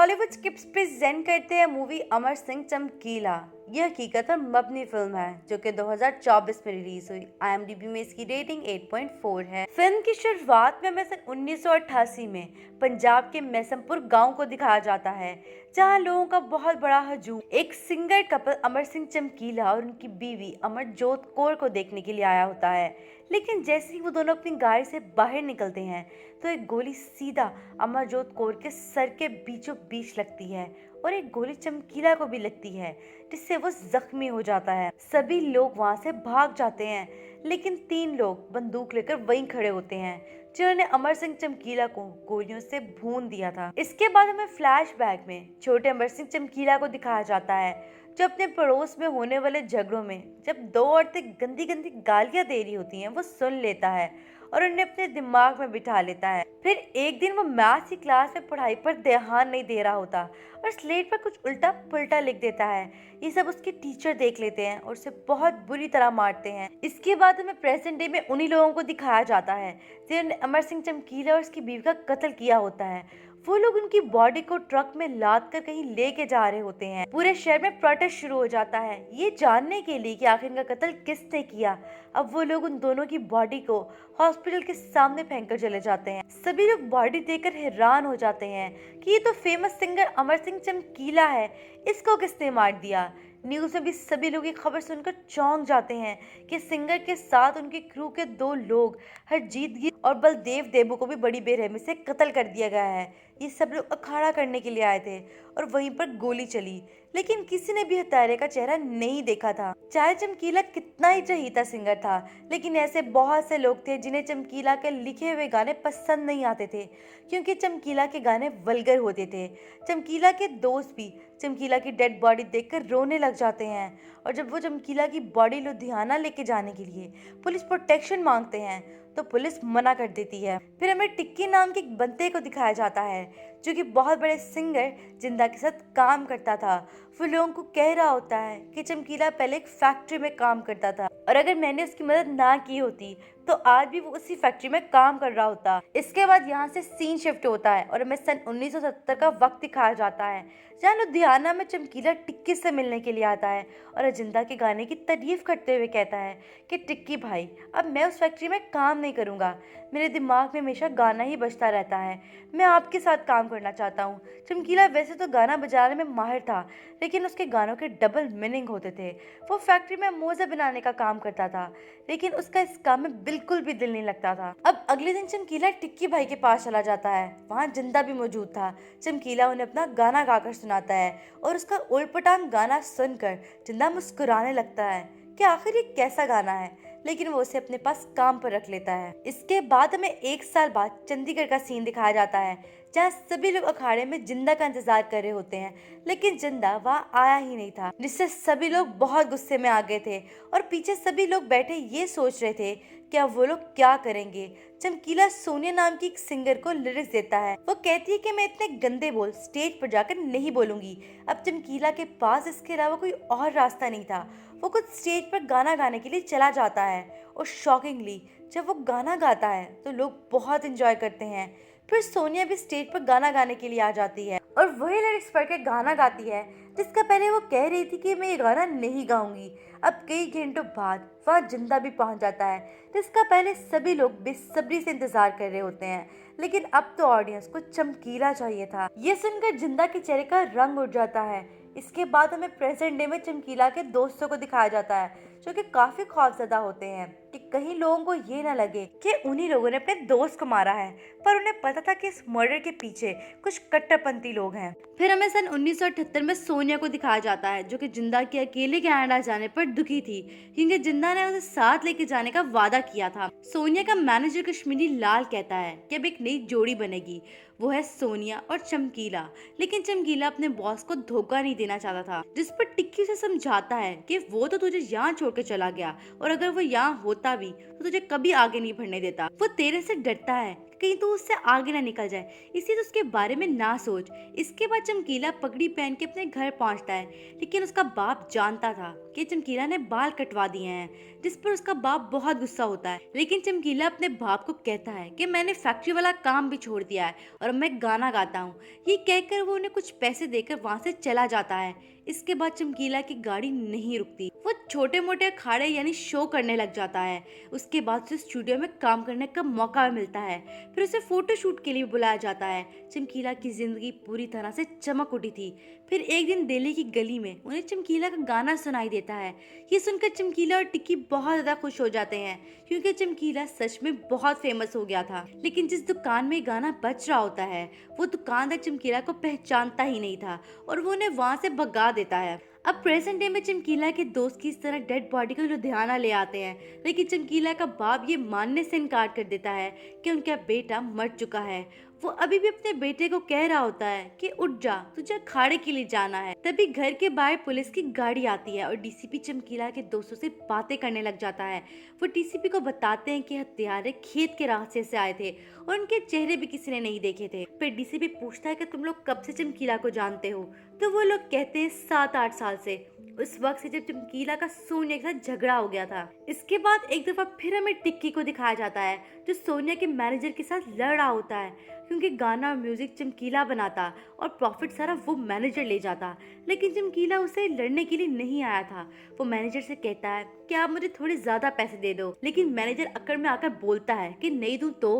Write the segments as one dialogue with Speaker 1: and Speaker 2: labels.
Speaker 1: Bollywood scripts present करते हैं movie Amar Singh चमकीला। यह हकीकत और मबनी फिल्म है जो कि 2024 में रिलीज हुई। IMDb में इसकी रेटिंग 8.4 है। फिल्म की शुरुआत में सन 1988 में पंजाब के मैसमपुर गांव को दिखाया जाता है, जहां लोगों का बहुत बड़ा हजूम एक सिंगर कपल अमर सिंह चमकीला और उनकी बीवी अमरजोत कौर को देखने के लिए आया होता है। लेकिन जैसे ही वो दोनों अपनी गाड़ी से बाहर निकलते हैं तो एक गोली सीधा अमरजोत कौर के सर के बीचों बीच लगती है और एक गोली चमकीला को भी लगती है, जिससे वो जख्मी हो जाता है। सभी लोग वहां से भाग जाते हैं, लेकिन 3 लोग बंदूक लेकर वहीं खड़े होते हैं जिन्होंने अमर सिंह चमकीला को गोलियों से भून दिया था। इसके बाद हमें फ्लैशबैक में छोटे अमर सिंह चमकीला को दिखाया जाता है, जो अपने पड़ोस में होने वाले झगड़ों में जब 2 औरतें गंदी गंदी गालियां दे रही होती हैं वो सुन लेता है और उन्हें अपने दिमाग में बिठा लेता है। फिर एक दिन वो मैथ्स की क्लास में पढ़ाई पर ध्यान नहीं दे रहा होता और स्लेट पर कुछ उल्टा पुल्टा लिख देता है। ये सब उसके टीचर देख लेते हैं और उसे बहुत बुरी तरह मारते हैं। इसके बाद हमें प्रेजेंट डे में उन्हीं लोगों को दिखाया जाता है जिन्होंने अमर सिंह चमकीला और उसकी बीवी का कत्ल किया होता है। वो लोग उनकी बॉडी को ट्रक में लाद कर कहीं लेके जा रहे होते हैं। पूरे शहर में प्रोटेस्ट शुरू हो जाता है ये जानने के लिए कि आखिर इनका कत्ल किसने किया। अब वो लोग उन दोनों की बॉडी को हॉस्पिटल के सामने फेंक कर चले जाते हैं। सभी लोग बॉडी देखकर हैरान हो जाते हैं कि ये तो फेमस सिंगर अमर सिंह चमकीला है, इसको किसने मार दिया। न्यूज में भी सभी लोग ये खबर सुनकर चौंक जाते हैं कि सिंगर के साथ उनके क्रू के 2 लोग हरजीत गिल और बलदेव देबू को भी बड़ी बेरहमी से कत्ल कर दिया गया है। ये सब लोग अखाड़ा करने के लिए आए थे और वहीं पर गोली चली, लेकिन किसी ने भी हत्यारे का चेहरा नहीं देखा था। चाहे चमकीला कितना ही चहीता सिंगर था, लेकिन ऐसे बहुत से लोग थे जिन्हें चमकीला के लिखे हुए गाने पसंद नहीं आते थे, क्योंकि चमकीला के गाने वल्गर होते थे। चमकीला के दोस्त भी चमकीला की डेड बॉडी देखकर रोने लग जाते हैं और जब वो चमकीला की बॉडी लुधियाना लेके जाने के लिए पुलिस प्रोटेक्शन मांगते हैं तो पुलिस मना कर देती है। फिर हमें टिक्की नाम के एक बंदे को दिखाया जाता है जो कि बहुत बड़े सिंगर जिंदा के साथ काम करता था। वो लोगों को कह रहा होता है कि चमकीला पहले एक फैक्ट्री में काम करता था और अगर मैंने उसकी मदद ना की होती तो आज भी वो उसी फैक्ट्री में काम कर रहा होता। इसके बाद यहाँ से सीन शिफ्ट होता है और हमें सन 1970 का वक्त दिखाया जाता है, जहाँ लुधियाना में चमकीला टिक्की से मिलने के लिए आता है और अजिंदा के गाने की तारीफ करते हुए कहता है कि टिक्की भाई, अब मैं उस फैक्ट्री में काम नहीं करूँगा, मेरे दिमाग में हमेशा गाना ही बजता रहता है, मैं आपके साथ काम करना चाहता हूँ। चमकीला वैसे तो गाना बजाने में माहिर था, लेकिन उसके गानों के डबल मीनिंग होते थे। वो फैक्ट्री में मोजे बनाने का काम करता था, लेकिन उसका इस काम में बिल्कुल भी दिल नहीं लगता था। अब अगले दिन चमकीला टिक्की भाई के पास चला जाता है, वहाँ जिंदा भी मौजूद था। चमकीला उन्हें अपना गाना गाकर सुनाता है और उसका उलपटांग गाना सुनकर जिंदा मुस्कुराने लगता है कि आखिर ये कैसा गाना है, लेकिन वो उसे अपने पास काम पर रख लेता है। इसके बाद हमें 1 साल बाद चंडीगढ़ का सीन दिखाया जाता है, जहाँ सभी लोग अखाड़े में जिंदा का इंतजार कर रहे होते हैं, लेकिन जिंदा वहाँ आया ही नहीं था, जिससे सभी लोग बहुत गुस्से में आ गए थे और पीछे सभी लोग बैठे ये सोच रहे थे कि अब वो लोग क्या करेंगे। चमकीला सोनिया नाम की एक सिंगर को लिरिक्स देता है। वो कहती है कि मैं इतने गंदे बोल स्टेज पर जाकर नहीं बोलूंगी। अब चमकीला के पास इसके अलावा कोई और रास्ता नहीं था। वो खुद स्टेज पर गाना गाने के लिए चला जाता है और शॉकिंगली जब वो गाना गाता है तो लोग बहुत एंजॉय करते हैं। फिर सोनिया भी स्टेज पर गाना गाने के लिए आ जाती है और वही लिरिक्स पढ़ के गाना गाती है जिसका पहले वो कह रही थी कि मैं ये गाना नहीं गाऊंगी। अब कई घंटों बाद वहाँ जिंदा भी पहुंच जाता है, जिसका पहले सभी लोग बेसब्री से इंतजार कर रहे होते हैं, लेकिन अब तो ऑडियंस को चमकीला चाहिए था। ये सुनकर जिंदा के चेहरे का रंग उड़ जाता है। इसके बाद हमें प्रेजेंट डे में चमकीला के दोस्तों को दिखाया जाता है जो कि काफी खौफजदा होते हैं कि कहीं लोगों को ये ना लगे कि उन्हीं लोगों ने अपने दोस्त को मारा है, पर उन्हें पता था कि इस मर्डर के पीछे कुछ कट्टरपंथी लोग हैं। फिर हमें सन 1978 में सोनिया को दिखाया जाता है जो कि जिंदा के अकेले कनाडा जाने पर दुखी थी, क्योंकि जिंदा ने उसे साथ लेके जाने का वादा किया था। सोनिया का मैनेजर कश्मीरी लाल कहता है कि अब एक नई जोड़ी बनेगी, वो है सोनिया और चमकीला, लेकिन चमकीला अपने बॉस को धोखा नहीं देना चाहता था, जिस पर टिक्की से समझाता है कि वो तो तुझे यहाँ छोड़ के चला गया और अगर वो यहाँ होता भी तो तुझे कभी आगे नहीं बढ़ने देता। वो तेरे से डरता है कहीं तो उससे आगे ना निकल जाए, इसलिए तो उसके बारे में ना सोच। इसके बाद चमकीला पगड़ी पहन के अपने घर पहुंचता है, लेकिन उसका बाप जानता था कि चमकीला ने बाल कटवा दिए हैं, जिस पर उसका बाप बहुत गुस्सा होता है। लेकिन चमकीला अपने बाप को कहता है कि मैंने फैक्ट्री वाला काम भी छोड़ दिया है और मैं गाना गाता हूँ। ये कहकर वो उन्हें कुछ पैसे देकर वहां से चला जाता है। इसके बाद चमकीला की गाड़ी नहीं रुकती, वो छोटे मोटे अखाड़े यानी शो करने लग जाता है। उसके बाद उसे स्टूडियो में काम करने का मौका मिलता है, फिर उसे फोटो शूट के लिए बुलाया जाता है। चमकीला की जिंदगी पूरी तरह से चमक उठी थी। फिर एक दिन दिल्ली की गली में उन्हें चमकीला का गाना सुनाई देता है। ये सुनकर चमकीला और टिक्की बहुत ज्यादा खुश हो जाते हैं, क्योंकि चमकीला सच में बहुत फेमस हो गया था। लेकिन जिस दुकान में गाना बज रहा होता है, वो दुकानदार चमकीला को पहचानता ही नहीं था और वो उन्हें वहां से भगा देता है। अब प्रेजेंट डे में चमकीला के दोस्त की इस तरह डेड बॉडी को लुधियाना ले आते हैं, लेकिन चमकीला का बाप ये मानने से इनकार कर देता है कि उनका बेटा मर चुका है। वो अभी भी अपने बेटे को कह रहा होता है कि उठ जा, तुझे अखाड़े के लिए जाना है। तभी घर के बाहर पुलिस की गाड़ी आती है और डीसीपी चमकीला के दोस्तों से बातें करने लग जाता है। वो डीसीपी को बताते हैं कि हत्यारे खेत के रास्ते से आए थे और उनके चेहरे भी किसी ने नहीं देखे थे। फिर डीसीपी पूछता है कि तुम लोग कब से चमकीला को जानते हो, तो वो लोग कहते हैं 7-8 साल से, उस वक्त से जब चमकीला का सोनिया के साथ झगड़ा हो गया था। इसके बाद एक दफा फिर हमें टिक्की को दिखाया जाता है, जो सोनिया के मैनेजर के साथ लड़ रहा होता है, क्योंकि गाना और म्यूजिक चमकीला बनाता और प्रॉफिट सारा वो मैनेजर ले जाता। लेकिन चमकीला उसे लड़ने के लिए नहीं आया था। वो मैनेजर से कहता है कि आप मुझे थोड़े ज्यादा पैसे दे दो, लेकिन मैनेजर अकड़ में आकर बोलता है कि नहीं दूं तो,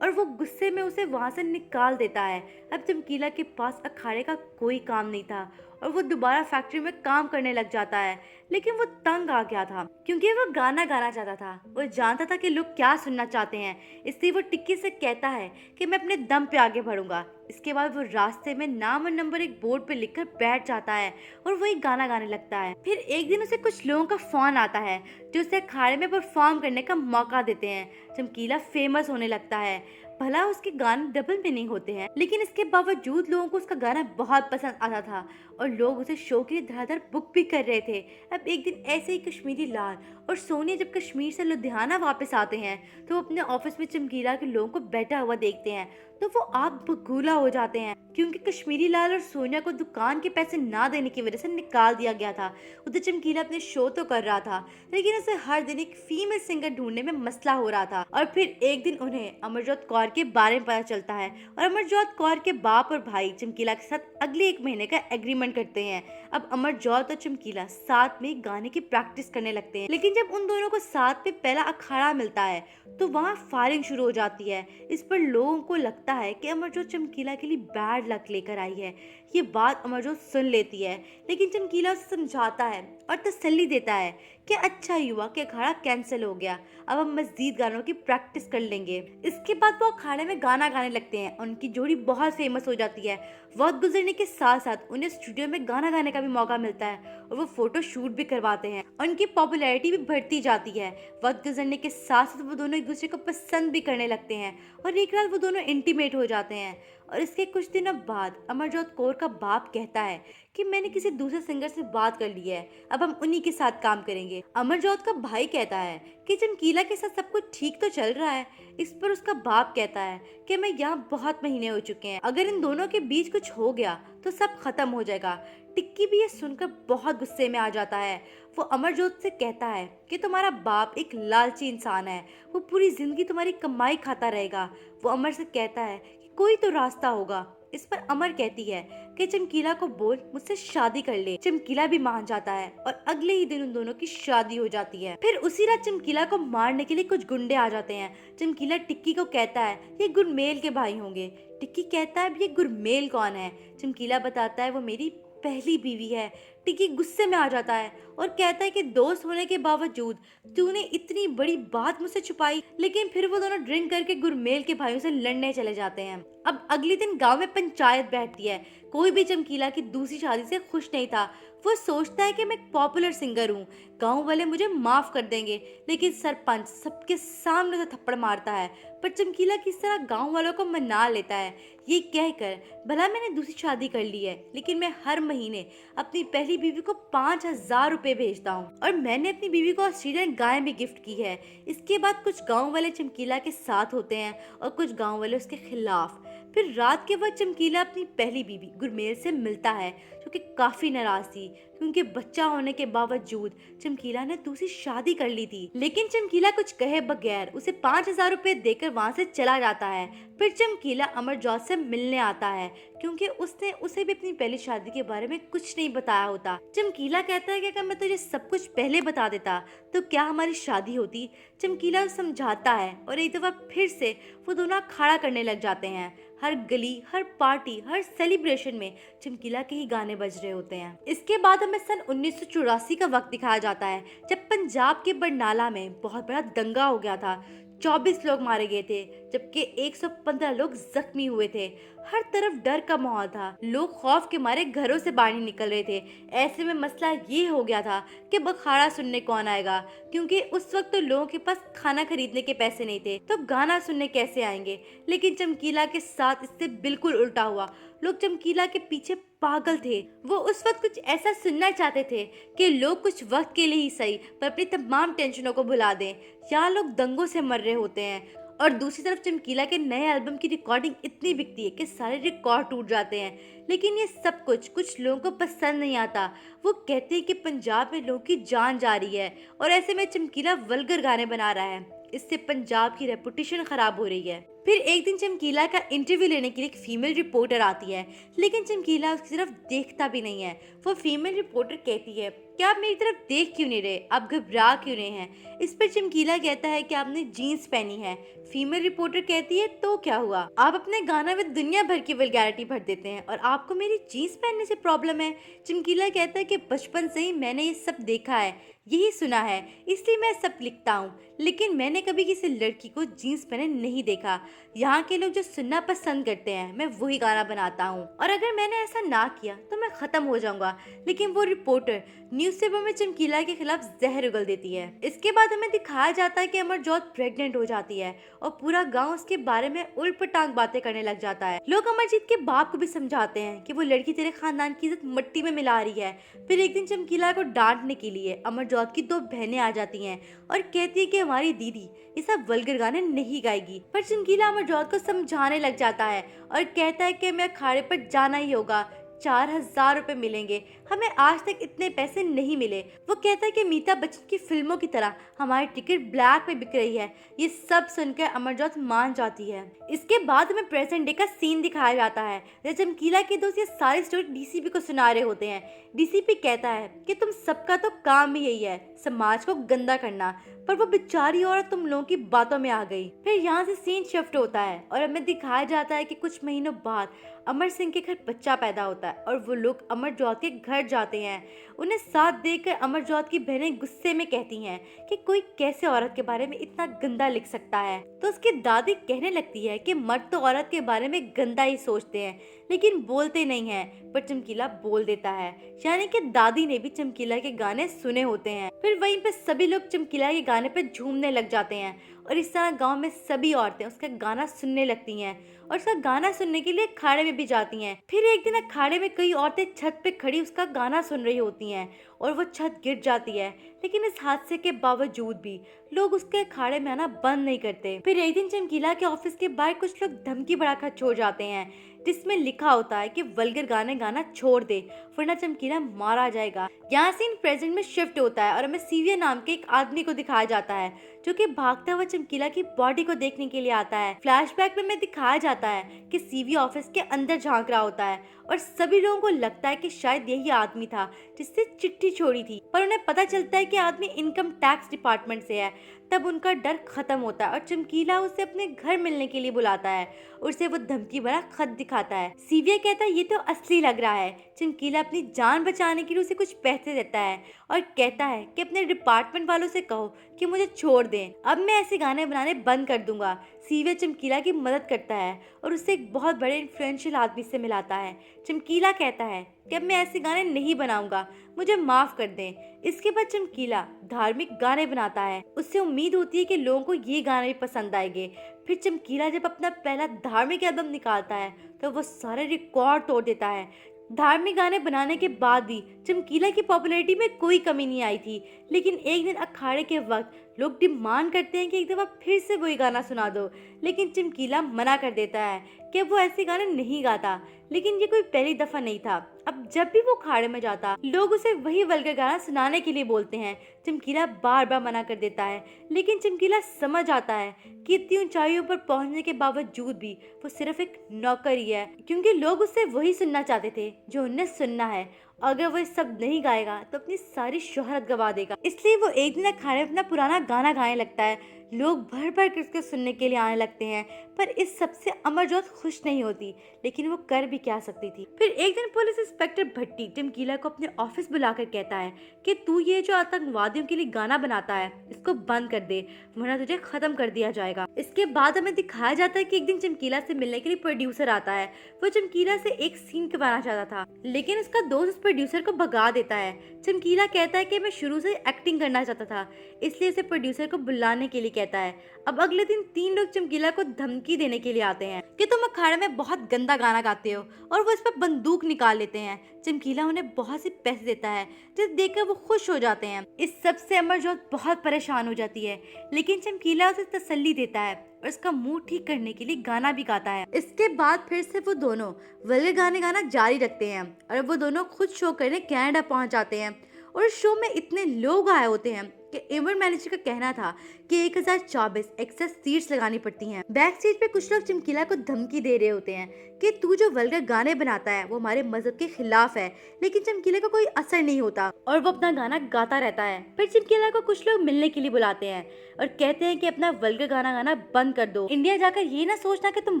Speaker 1: और वो गुस्से में उसे वहां से निकाल देता है। अब चमकीला के पास अखाड़े का कोई काम नहीं था और वो दोबारा फैक्ट्री में काम करने लग जाता है। लेकिन वो तंग आ गया था, क्योंकि वो गाना गाना चाहता था। वो जानता था कि लोग क्या सुनना चाहते हैं, इसलिए वो टिक्की से कहता है कि मैं अपने दम पे आगे बढ़ूंगा। इसके बाद वो रास्ते में नाम और नंबर एक बोर्ड पे लिखकर बैठ जाता है और वही गाना गाने लगता है। फिर एक दिन उसे कुछ लोगों का फोन आता है, जो उसे अखाड़े में परफॉर्म करने का मौका देते हैं। चमकीला फेमस होने लगता है। भला उसके गाने डबल मीनिंग होते हैं, लेकिन इसके बावजूद लोगों को उसका गाना बहुत पसंद आता था और लोग उसे शो के लिए धड़ाधड़ बुक भी कर रहे थे। अब एक दिन ऐसे ही कश्मीरी लाल और सोनिया जब कश्मीर से लुधियाना वापस आते हैं, तो वो अपने ऑफिस में चमकीला के लोगों को बैठा हुआ देखते हैं, तो वो आग बबूला हो जाते हैं, क्योंकि कश्मीरी लाल और सोनिया को दुकान के पैसे ना देने की वजह से निकाल दिया गया था। उधर चमकीला अपने शो तो कर रहा था, लेकिन उसे हर दिन एक फीमेल सिंगर ढूंढने में मसला हो रहा था। और फिर एक दिन उन्हें अमरजोत कौर के बारे में पता चलता है और अमरजोत कौर के बाप और भाई चमकीला के साथ अगले 1 महीने का एग्रीमेंट करते हैं। अब अमरजोत और चमकीला साथ में गाने की प्रैक्टिस करने लगते हैं, लेकिन जब उन दोनों को साथ में पहला अखाड़ा मिलता है तो वहाँ फायरिंग शुरू हो जाती है। इस पर लोगों को लगता है कि अमरजोत चमकीला के लिए बैड लक लेकर आई है। ये बात अमरजोत सुन लेती है, लेकिन चमकीला उसे समझाता है और तसल्ली देता है कि अच्छा ही हुआ कि अखाड़ा कैंसिल हो गया, अब हम मजीद गानों की प्रैक्टिस कर लेंगे। इसके बाद वो अखाड़े में गाना गाने लगते हैं। उनकी जोड़ी बहुत फेमस हो जाती है। वक्त गुजरने के साथ साथ उन्हें स्टूडियो में गाना गाने का भी मौका मिलता है और वो फोटो शूट भी करवाते हैं। उनकी पॉपुलैरिटी भी बढ़ती जाती है। वक्त गुजरने के साथ साथ वो दोनों एक दूसरे को पसंद भी करने लगते हैं और एक रात वो दोनों इंटीमेट हो जाते हैं। और इसके कुछ दिनों बाद अमरजोत कौर का बाप कहता है कि मैंने किसी दूसरे सिंगर से बात कर ली है, अब हम उन्हीं के साथ काम करेंगे। अमरजोत का भाई कहता है कि चमकीला के साथ सब कुछ ठीक तो चल रहा है। इस पर उसका बाप कहता है कि मैं यहाँ बहुत महीने हो चुके हैं, अगर इन दोनों के बीच कुछ हो गया तो सब खत्म हो जाएगा। टिक्की भी ये सुनकर बहुत गुस्से में आ जाता है। वो अमरजोत से कहता है कि तुम्हारा बाप एक लालची इंसान है, वो पूरी जिंदगी तुम्हारी कमाई खाता रहेगा। वो अमर से कहता है कि कोई तो रास्ता होगा। इस पर अमर कहती है कि चमकीला को बोल मुझसे शादी कर ले। चमकीला भी मान जाता है और अगले ही दिन उन दोनों की शादी हो जाती है। फिर उसी रात चमकीला को मारने के लिए कुछ गुंडे आ जाते हैं। चमकीला टिक्की को कहता है ये गुरमेल के भाई होंगे। टिक्की कहता है ये गुरमेल कौन है? चमकीला बताता है वो मेरी पहली बीवी है। टिक्की गुस्से में आ जाता है और कहता है कि दोस्त होने के बावजूद तूने इतनी बड़ी बात मुझसे छुपाई। लेकिन फिर वो दोनों ड्रिंक करके गुरमेल के भाइयों से लड़ने चले जाते हैं। अब अगले दिन गांव में पंचायत बैठती है। कोई भी चमकीला की दूसरी शादी से खुश नहीं था। वो सोचता है कि मैं एक पॉपुलर सिंगर हूँ, गांव वाले मुझे माफ कर देंगे, लेकिन सरपंच सबके सामने से थप्पड़ मारता है। पर चमकीला किस तरह गांव वालों को मना लेता है, ये कहकर भला मैंने दूसरी शादी कर ली है, लेकिन मैं हर महीने अपनी पहली पहली बीवी को 5,000 रुपए भेजता हूँ और मैंने अपनी बीवी को ऑस्ट्रेलियन गाय भी गिफ्ट की है। इसके बाद कुछ गांव वाले चमकीला के साथ होते हैं और कुछ गांव वाले उसके खिलाफ। फिर रात के वक्त चमकीला अपनी पहली बीवी गुरमेल से मिलता है, जो कि काफी नाराज थी क्योंकि बच्चा होने के बावजूद चमकीला ने दूसरी शादी कर ली थी। लेकिन चमकीला कुछ कहे बगैर उसे 5,000 रुपए देकर वहाँ से चला जाता है। फिर चमकीला अमरजोत से मिलने आता है क्योंकि उसने उसे भी अपनी पहली शादी के बारे में कुछ नहीं बताया होता। चमकीला कहता है कि अगर मैं तुझे सब कुछ पहले बता देता तो क्या हमारी शादी होती। चमकीला समझाता है और एक दफा फिर से वो दोनों अखाड़ा करने लग जाते हैं। हर गली, हर पार्टी, हर सेलिब्रेशन में चमकीला के ही गाने बज रहे होते हैं। इसके बाद हमें सन 1984 का वक्त दिखाया जाता है, जब पंजाब के बरनाला में बहुत बड़ा दंगा हो गया था। 24 लोग मारे गए थे जबकि 115 लोग जख्मी हुए थे। हर तरफ डर का माहौल था, लोग खौफ के मारे घरों से बाहर नहीं निकल रहे थे। ऐसे में मसला ये हो गया था कि अखाड़ा सुनने कौन आएगा, क्योंकि उस वक्त तो लोगों के पास खाना खरीदने के पैसे नहीं थे, तो गाना सुनने कैसे आएंगे। लेकिन चमकीला के साथ इससे बिल्कुल उल्टा हुआ। लोग चमकीला के पीछे पागल थे। वो उस वक्त कुछ ऐसा सुनना चाहते थे कि लोग कुछ वक्त के लिए ही सही पर अपनी तमाम टेंशनों को भुला दें। यहाँ लोग दंगों से मर रहे होते हैं और दूसरी तरफ चमकीला के नए एल्बम की रिकॉर्डिंग इतनी बिकती है कि सारे रिकॉर्ड टूट जाते हैं। लेकिन ये सब कुछ लोगों को पसंद नहीं आता। वो कहते हैं कि पंजाब में लोगों की जान जा रही है और ऐसे में चमकीला वल्गर गाने बना रहा है। इससे पंजाब की रेपुटेशन खराब हो रही है। फिर एक दिन चमकीला का इंटरव्यू लेने के लिए एक फीमेल रिपोर्टर आती है, लेकिन चमकीला उसकी तरफ देखता भी नहीं है। वो फीमेल रिपोर्टर कहती है कि आप मेरी तरफ देख क्यों नहीं रहे, आप घबरा क्यों रहे हैं। इस पर चमकीला कहता है कि आपने जीन्स पहनी है। फीमेल रिपोर्टर कहती है तो क्या हुआ, आप अपने गाना में दुनिया भर की वल्गैरिटी भर देते हैं और आपको मेरी जीन्स पहनने से प्रॉब्लम है। चमकीला कहता है कि बचपन से ही मैंने ये सब देखा है, यही सुना है, इसलिए मैं सब लिखता हूँ। लेकिन मैंने कभी किसी लड़की को जीन्स पहने नहीं देखा। यहाँ के लोग जो सुनना पसंद करते हैं मैं वही गाना बनाता हूँ और अगर मैंने ऐसा ना किया तो मैं खत्म हो जाऊंगा। लेकिन वो रिपोर्टर न्यूज़पेपर में चमकीला के खिलाफ जहर उगल देती है। इसके बाद हमें दिखाया जाता है कि अमरजोत प्रेग्नेंट हो जाती है और पूरा गांव उसके बारे में उल्ट-पटांग बातें करने लग जाता है। लोग अमरजीत के बाप को भी समझाते हैं कि वो लड़की तेरे खानदान की इज्जत मिट्टी में मिला रही है। फिर एक दिन चमकीला को डांटने के लिए अमरजोत की 2 बहनें आ जाती हैं और कहती है कि हमारी दीदी ये सब वल्गर गाने नहीं गाएगी। पर चमकीला अमरजोत को समझाने लग जाता है और कहता है कि हमें अखाड़े पर जाना ही होगा, 4,000 रुपए मिलेंगे, हमें आज तक इतने पैसे नहीं मिले। वो कहता है कि अमिताभ बच्चन की फिल्मों की तरह हमारी टिकट ब्लैक में बिक रही है। ये सब सुनकर अमरजोत मान जाती है। इसके बाद हमें प्रेजेंट डे का सीन दिखाया जाता है जब चमकीला के दोस्त ये सारी स्टोरी डीसीपी को सुना रहे होते हैं। डीसीपी कहता है कि तुम सबका तो काम ही यही है, समाज को गंदा करना, पर वो बेचारी औरत तुम लोगों की बातों में आ गई। फिर यहाँ से सीन शिफ्ट होता है और हमें दिखाया जाता है कि कुछ महीनों बाद अमर सिंह के घर बच्चा पैदा होता है और वो लोग अमरजोत के घर जाते हैं। उन्हें साथ देखकर अमरजोत की बहनें गुस्से में कहती हैं कि कोई कैसे औरत के बारे में इतना गंदा लिख सकता है। तो उसकी दादी कहने लगती है कि मर्द तो औरत के बारे में गंदा ही सोचते हैं लेकिन बोलते नहीं हैं, पर चमकीला बोल देता है। यानी कि दादी ने भी चमकीला के गाने सुने होते हैं। फिर वहीं पे सभी लोग चमकीला के गाने पे झूमने लग जाते हैं और इस तरह गांव में सभी औरतें उसका गाना सुनने लगती हैं और उसका गाना सुनने के लिए अखाड़े में भी जाती हैं। फिर एक दिन अखाड़े में कई औरतें छत पे खड़ी उसका गाना सुन रही होती हैं और वो छत गिर जाती है। लेकिन इस हादसे के बावजूद भी लोग उसके अखाड़े में आना बंद नहीं करते। फिर एक दिन चमकीला के ऑफिस के बाहर कुछ लोग धमकी बढ़ाकर छोड़ जाते हैं जिसमें लिखा होता है कि वल्गर गाने गाना छोड़ दे वरना चमकीला मारा जाएगा। यहाँ सीन प्रेजेंट में शिफ्ट होता है और हमें सीविया नाम के एक आदमी को दिखाया जाता है जो कि भागता हुआ चमकीला की बॉडी को देखने के लिए आता है। फ्लैशबैक में हमें दिखाया जाता है कि सीविया ऑफिस के अंदर झांक रहा होता है और सभी लोगों को लगता है कि शायद यही आदमी था जिससे चिट्ठी छोड़ी थी, पर उन्हें पता चलता है कि आदमी इनकम टैक्स डिपार्टमेंट से है। तब उनका डर खत्म होता है और चमकीला उसे अपने घर मिलने के लिए बुलाता है और उसे वो धमकी भरा खत दिखाता है। सीविया कहता है ये तो असली लग रहा है। चमकीला अपनी जान बचाने के लिए उसे कुछ पैसे देता है और कहता है कि अपने डिपार्टमेंट वालों से कहो कि मुझे छोड़ दें, अब मैं ऐसे गाने बनाने बंद कर दूंगा। सीविया चमकीला की मदद करता है और उसे एक बहुत बड़े इन्फ्लुएंशियल आदमी से मिलाता है। चमकीला कहता है कि अब मैं ऐसे गाने नहीं बनाऊंगा, मुझे माफ कर दें। इसके बाद चमकीला धार्मिक गाने बनाता है। उससे उम्मीद होती है कि लोगों को ये गाने भी पसंद आएंगे। फिर चमकीला जब अपना पहला धार्मिक एल्बम निकालता है तो वो सारे रिकॉर्ड तोड़ देता है। धार्मिक गाने बनाने के बाद भी चमकीला की पॉपुलैरिटी में कोई कमी नहीं आई थी। लेकिन एक दिन अखाड़े के वक्त लोग डिमांड करते हैं कि एक दफा फिर से वही गाना सुना दो, लेकिन चमकीला मना कर देता है कि वो ऐसे गाने नहीं गाता। लेकिन ये कोई पहली दफा नहीं था। अब जब भी वो अखाड़े में जाता, लोग उसे वही वल्गर गाना सुनाने के लिए बोलते हैं। चमकीला बार बार मना कर देता है, लेकिन चमकीला समझ आता है कि इतनी ऊंचाइयों पर पहुंचने के बावजूद भी वो सिर्फ एक नौकर ही है, क्योंकि लोग उससे वही सुनना चाहते थे जो उन्हें सुनना है। अगर वो इस सब नहीं गाएगा तो अपनी सारी शोहरत गवा देगा। इसलिए वो एक दिन अखाड़े में अपना पुराना गाना गाने लगता है। लोग भर भर कर उसके सुनने के लिए आने लगते हैं, पर इस सबसे अमरजोत खुश नहीं होती। लेकिन वो कर भी क्या सकती थी। फिर एक दिन पुलिस इंस्पेक्टर भट्टी चमकीला को अपने ऑफिस बुलाकर कहता है कि तू ये जो आतंकवादियों के लिए गाना बनाता है, इसको बंद कर दे, वरना तुझे खत्म कर दिया जाएगा। इसके बाद हमें दिखाया जाता है कि एक दिन चमकीला से मिलने के लिए प्रोड्यूसर आता है। वो चमकीला से एक सीन करवाना चाहता था, लेकिन उसका दोस्त उस प्रोड्यूसर को भगा देता है। चमकीला कहता है कि मैं शुरू से एक्टिंग करना चाहता था, इसलिए उसे प्रोड्यूसर को बुलाने के लिए कहता है। अब अगले दिन 3 लोग चमकीला को धमकी देने के लिए आते हैं कि तुम अखाड़े में बहुत गंदा गाना गाते हो, और वो इस पर बंदूक निकाल लेते हैं। चमकीला उन्हें बहुत से पैसे देता है, जिसे देखकर वो खुश हो जाते हैं। इस सब से अमरजोत बहुत परेशान हो जाती है, लेकिन चमकीला उसे तसल्ली देता है और उसका मूड ठीक करने के लिए गाना भी गाता है। इसके बाद फिर से वो दोनों वल्गर गाने गाना जारी रखते हैं और वो दोनों खुद शो करने कनाडा पहुंच जाते हैं। और शो में इतने लोग आए होते हैं कि इवेंट मैनेजर का कहना था कि 1024 एक्सेस सीट्स लगानी पड़ती हैं। बैक स्टेज पे कुछ लोग चमकीला को धमकी दे रहे होते हैं कि तू जो वल्गर गाने बनाता है वो हमारे मजहब के खिलाफ है, लेकिन चमकीला को कोई असर नहीं होता और वो अपना गाना गाता रहता है। फिर चमकीला को कुछ लोग मिलने के लिए बुलाते हैं और कहते हैं कि अपना वल्गर गाना गाना बंद कर दो। इंडिया जाकर ये ना सोचना कि तुम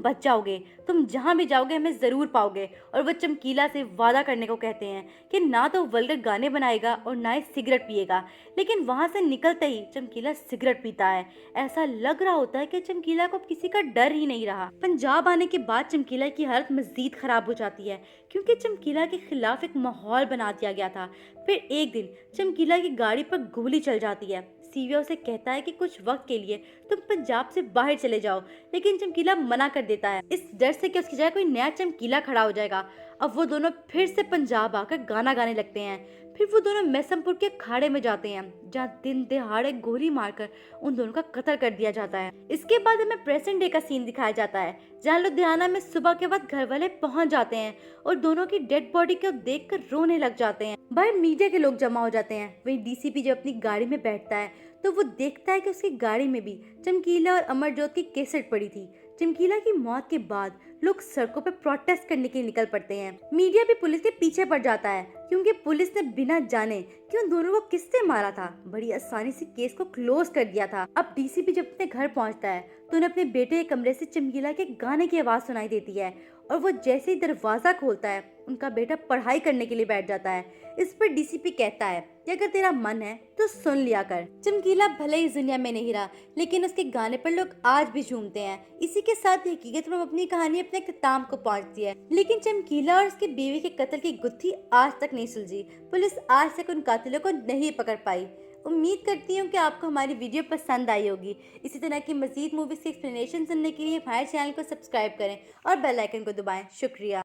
Speaker 1: बच जाओगे, तुम जहाँ भी जाओगे हमें जरूर पाओगे। और वो चमकीला से वादा करने को कहते हैं कि ना तो वल्गर गाने बनाएगा और ना ही सिगरेट पिएगा। लेकिन वहाँ से निकलते ही चमकीला सिगरेट पीता है। ऐसा लग रहा होता है कि चमकीला को किसी का डर ही नहीं रहा। पंजाब आने के बाद चमकीला की हालत मजीद खराब हो जाती है, क्योंकि चमकीला के खिलाफ एक माहौल बना दिया गया था। फिर एक दिन चमकीला की गाड़ी पर गोली चल जाती है। सीवीओ से कहता है कि कुछ वक्त के लिए तुम पंजाब से बाहर चले जाओ, लेकिन चमकीला मना कर देता है, इस डर से कि उसकी जगह कोई नया चमकीला खड़ा हो जाएगा। अब वो दोनों फिर से पंजाब आकर गाना गाने लगते हैं। फिर वो दोनों मैसमपुर के अखाड़े में जाते हैं, जहाँ दिन दहाड़े गोली मारकर उन दोनों का कत्ल कर दिया जाता है। इसके बाद हमें प्रेजेंट डे का सीन दिखाया जाता है, जहाँ लुधियाना में सुबह के बाद घर वाले पहुंच जाते हैं और दोनों की डेड बॉडी को देखकर रोने लग जाते हैं। बाहर मीडिया के लोग जमा हो जाते हैं। वहीं डीसीपी जब अपनी गाड़ी में बैठता है तो वो देखता है कि उसकी गाड़ी में भी चमकीला और अमरजोत की कैसेट पड़ी थी। चमकीला की मौत के बाद लोग सड़कों पर प्रोटेस्ट करने के लिए निकल पड़ते हैं। मीडिया भी पुलिस के पीछे पड़ जाता है, क्योंकि पुलिस ने बिना जाने कि उन दोनों को किससे मारा था बड़ी आसानी से केस को क्लोज कर दिया था। अब डीसीपी जब अपने घर पहुंचता है तो उन्हें अपने बेटे के कमरे से चमकीला के गाने की आवाज सुनाई देती है, और वो जैसे ही दरवाजा खोलता है उनका बेटा पढ़ाई करने के लिए बैठ जाता है। इस पर डीसीपी कहता है कि अगर तेरा मन है तो सुन लिया कर। चमकीला भले ही दुनिया में नहीं रहा, लेकिन उसके गाने पर लोग आज भी झूमते हैं। इसी के साथ हकीकत में अपनी कहानी अपने इख्तिताम को पहुंचती है, लेकिन चमकीला और उसकी बीवी के कत्ल की गुत्थी आज तक नहीं सुलझी। पुलिस आज तक उन कातिलों को नहीं पकड़ पाई। उम्मीद करती हूँ कि आपको हमारी वीडियो पसंद आई होगी। इसी तरह की मजीद मूवीज की एक्सप्लेनेशन सुनने के लिए हमारे चैनल को सब्सक्राइब करें और बेल आइकन को दबाएं। शुक्रिया।